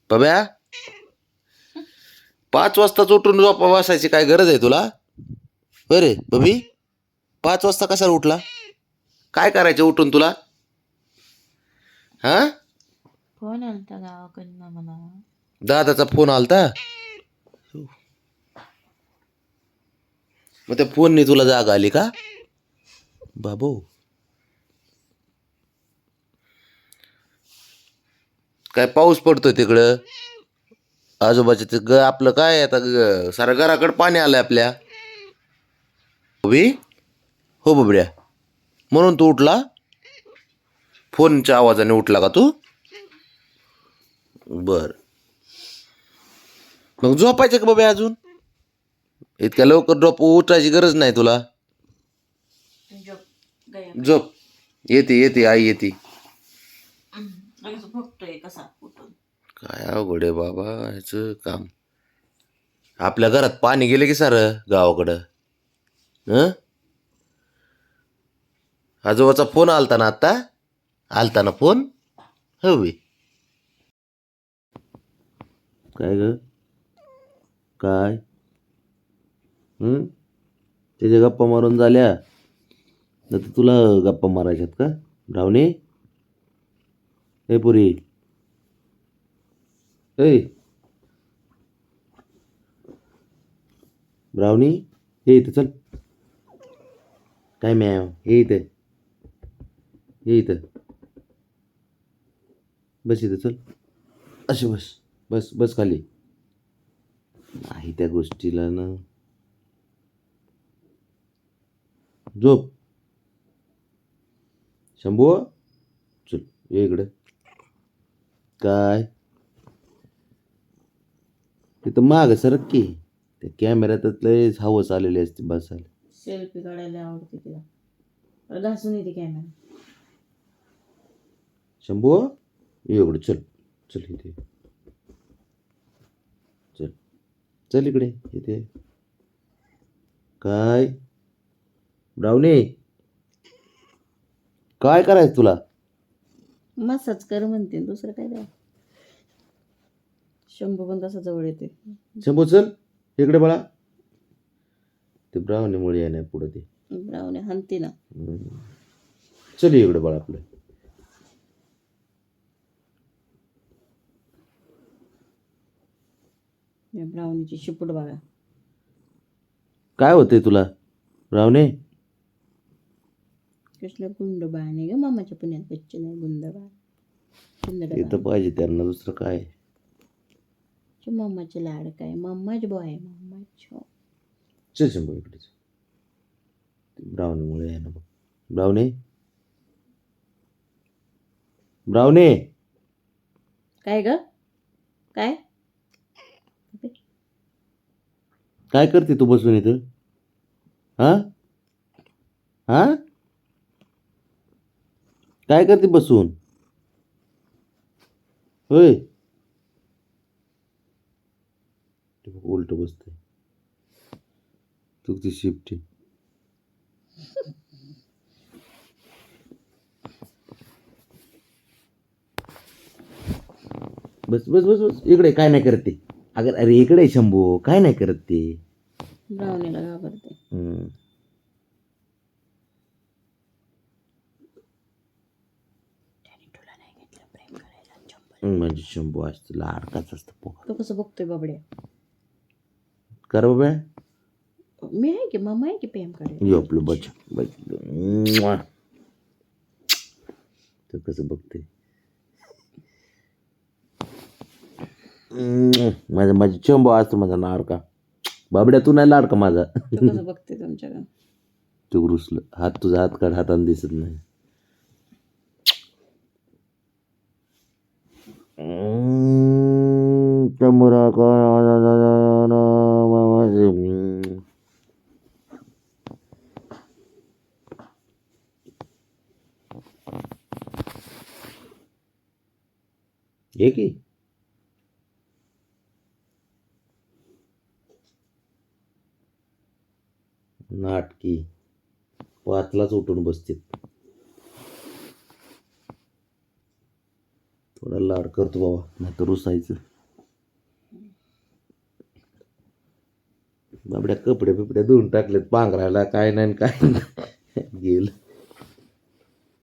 बब्या 5 वाजताच उठून झोपा बसायची काय गरज आहे तुला? बरे बबी 5 वाजता कशाला उठला? काय करायचं उठून तुला? हा फोन आलता गावाकडनं मला. दादाचा फोन आलता. मग त्या फोनने तुला जाग आली का बाबू? काय पाऊस पडतोय तिकडं? आजोबाच्या ते आपलं काय आता साऱ्या घराकडे पाणी आलंय आपल्या. बबी हो बबड्या म्हणून तू उठला? फोनच्या आवाजाने उठला का तू? बर मग झोपायचं का बाबा अजून? इतक्या लवकर झोप उठायची गरज नाही तुला. झोप येते आई येते. बघतोय कसा उठून. काय अवघड आहे बाबा ह्याचं काम. आपल्या घरात पाणी गेलं की सारं गावाकडं. आजोबाचा फोन आलता ना आता? आलता ना फोन? हो बे. काय ग काय त्याच्या गप्पा मारून झाल्या तर तुला गप्पा मारायच्यात का रावणे? हे पुरी ए ब्रावणी हे इथं चल. काय मॅव हे इथं बस इथं चल. अशी बस बस बस खाली. नाही त्या गोष्टीला ना झोप. शंभू चल ये इकडे. काय तिथं माग सरक की. त्या कॅमेऱ्यात लय हवस आलेली असते बसायला. सेल्फी काढायला आवडते तिला. घासून येते कॅमेरा. शंभू ये इकडे चल. चल इथे चल. चल इकडे इथे. काय ब्रावणी काय करायचं तुला? मसाज कर म्हणते दुसरं काय द्या. शंभू पण तसा जवळ येते. शंभू चल इकडे बाळा. ते ब्रावणीमुळे आहे ना पुढे ते ब्राऊन हनते ना. चल इकडे बाळा आपलं. ब्राउनीची शिपूट बघा. काय होतंय तुला ब्रावणे? कसलं गुंड बाळ नाही ग मामाच्या पुण्यात बच्चे नाही गुंड बाळ. इथं पाहिजे त्यांना दुसरं काय. मम्माचे लाड काय मम्माच बॉय मम्माच. चल शंभू इकडे. ब्रावणीमुळे आहे ना बघ. ब्रावणे ब्रावणे काय ग काय काय करते तू बसून इथं? हा हा काय करते बसून? होय उलट बसते तू ती शिफ्ट. बस बस बस बस इकडे. काय नाही करत ते. अरे इकडे शंभू काय नाही करत ते. ब्राउनीला घाबरते. म्हणजे शंभू असतो लाडकाच असतो. तो कसं बघतोय बाबड्या. कर बाबा. मी आहे की मम्मा आहे की प्रेम करे. ये आपलं बच तर कसं बघते. माझी शंभू असतो माझा लाडका. बाबड्या तू नाही लाडका माझा. तो कसं बघते तुमच्याकडे. तू रुसलं हात तुझा हात काढ. हाताने दिसत नाही. चमुरा ये की नाटकी 5लाच उठून बसते. थोडा लाड करतो बाबा नाही तर रुसायचं. बाबड्या कपडे बिपडे धुवून टाकलेत पांघरायला काय नाही न काय नाही. गेलं